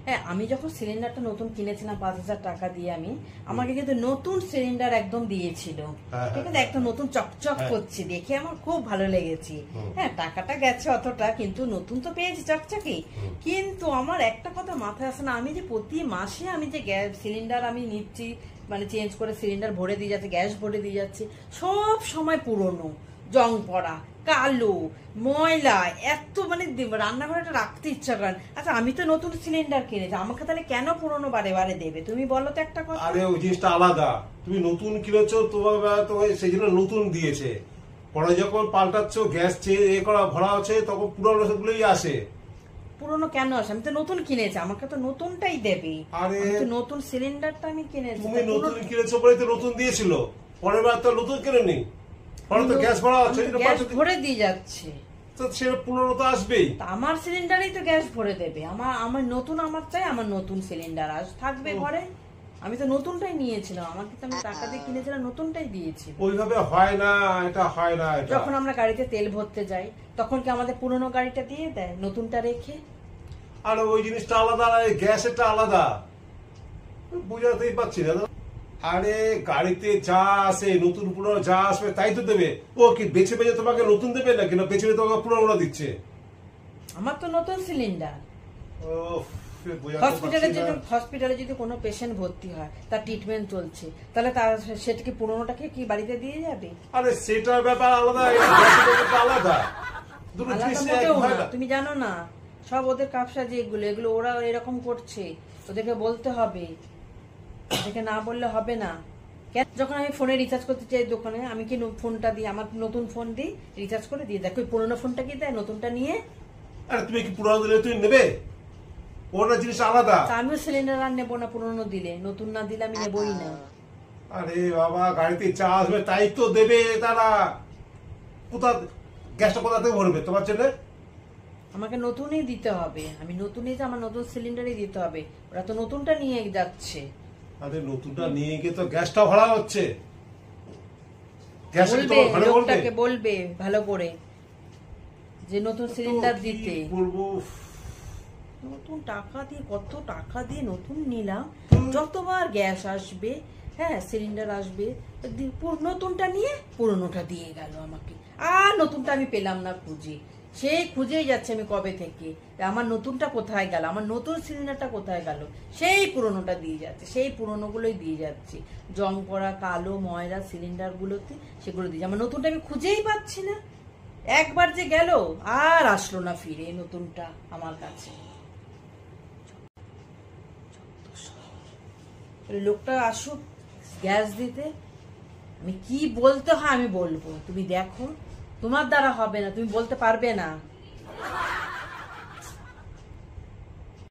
হ্যাঁ, আমি যখন সিলিন্ডারটা নতুন কিনেছিলাম 5,000 টাকা দিয়ে, আমাকে কিন্তু নতুন সিলিন্ডার একদম দিয়েছিল, ঠিক আছে, একদম নতুন চকচক করছে, দেখে আমার খুব ভালো লেগেছে। হ্যাঁ, টাকাটা গেছে অতটা, কিন্তু নতুন তো পেয়েছি চকচকে। কিন্তু আমার একটা কথা মাথায় আসে না, আমি যে প্রতি মাসে আমি যে গ্যাস সিলিন্ডার আমি নিচ্ছি, মানে চেঞ্জ করে সিলিন্ডার ভরে দিয়ে যাচ্ছে, গ্যাস ভরে দিয়ে যাচ্ছে, সব সময় পুরনো, জং পড়া, কালো, ময়লা, এত মানে রান্নাঘরে রাখতে ইচ্ছা করেন। আচ্ছা, আমি তো নতুন সিলিন্ডার কিনেছি, আমাকে তাহলে কেন পুরনো বারে বারে দেবে? তুমি বলো তো একটা কথা। আরে ওই জিনিসটা আলাদা, তুমি নতুন কিনেছো, তোমার তো সেই জন্য নতুন দিয়েছে, পরে যখন পাল্টাচ্ছ গ্যাস করা ভরা আছে তখন পুরনো গুলোই আসে। পুরনো কেন আসে? আমি তো নতুন কিনেছি, আমাকে তো নতুনটাই দেবে। আরে নতুন সিলিন্ডারটা আমি কিনেছি, তুমি নতুন কিনেছো বলে তো নতুন দিয়েছিল, পরের বার তো নতুন কিনে নি, পরে তো গ্যাস ভরা আছে, গ্যাস ভরে দিয়ে যাচ্ছে, তো সেটা পুরনো তো আসবেই। আমার সিলিন্ডারেই তো গ্যাস ভরে দেবে, আমার নতুন, আমার চাই আমার নতুন সিলিন্ডার আজ থাকবে ঘরে। আমি তো নতুনটাই নিয়েছিলাম, আমাকে তো আমি টাকা দিয়ে কিনেছিলাম, নতুনটাই দিয়েছি। ওইভাবে হয় না, এটা হয় না। যখন আমরা গাড়িতে তেল ভরতে যাই তখন কি আমাদের পুরনো গাড়িটা দিয়ে দেয় নতুনটা রেখে? আর ওই জিনিসটা আলাদা, গ্যাসেরটা আলাদা, বুঝাতেই পারছি না। আরে গাড়িতে যা আসে নতুন পুরনো যা আসবে তাই তো দেবে। ও কি বেছে বেছে তোমাকে নতুন দেবে নাকি না বেছে বেছে তোমাকে পুরনো দিচ্ছে? আমার তো নতুন সিলিন্ডার। হসপিটালে যদি কোনো পেশেন্ট ভর্তি হয়, তার ট্রিটমেন্ট চলছে, তাহলে সেটাকে পুরনোটাকে কি বাড়িতে দিয়ে যাবে? আরে সেটার ব্যাপার আলাদা, আলাদা। তুমি জানো না, সব ওদের কাপসা যেগুলো, এগুলো ওরা এরকম করছে, ওদেরকে বলতে হবে, ওদেরকে না বললে হবে না। যখন আমি ফোনে রিচার্জ করতে চাই দোকানে, আমি কি ফোনটা দিই, আমার নতুন ফোন দিই, রিচার্জ করে দিয়ে দেখো পুরোনো ফোনটা কি দেয়, নতুনটা নিয়ে। আরে তুমি কি পুরোনো দিলে তুমি নেবে? ওটা জিনিস আলাদা। আমিও সিলিন্ডার আর নেবো না পুরোনো দিলে, নতুন না দিলে আমি নেবই না। আরে বাবা, গাড়িতে চা আসবে তাই তো দেবে তারা। গ্যাসটা কোথা থেকে ভরবে তোমার ছেলে? আমাকে নতুনই দিতে হবে, আমি নতুনই, আমার নতুন সিলিন্ডারই দিতে হবে, ওরা তো নতুনটা নিয়ে যাচ্ছে। আরে নতুনটা নিয়ে গিয়ে তো গ্যাসটা ভরা হচ্ছে। লোকটাকে বলবে ভালো করে যে নতুন সিলিন্ডার দিতে। নতুন টাকা দিয়ে, কত টাকা দিয়ে নতুন নিলাম, যতবার গ্যাস আসবে, হ্যাঁ সিলিন্ডার আসবে, নতুনটা নিয়ে পুরনোটা দিয়ে গেল আমাকে, আর নতুনটা আমি পেলাম না খুঁজে, সেই খুঁজেই যাচ্ছে আমি কবে থেকে, আমার নতুনটা কোথায় গেল, আমার নতুন সিলিন্ডারটা কোথায় গেল, সেই পুরনোটা দিয়ে যাচ্ছে, সেই পুরনোগুলোই দিয়ে যাচ্ছে, জং পড়া, কালো, ময়লা সিলিন্ডার গুলোতে সেগুলো দিয়ে, আমার নতুনটা আমি খুঁজেই পাচ্ছি না। একবার যে গেল আর আসলো না ফিরে নতুনটা আমার কাছে। লোকটা আসুক গ্যাস দিতে, আমি কি বলতে হয় আমি বলবো, তুমি দেখো, তোমার দ্বারা হবে না, তুমি বলতে পারবে না।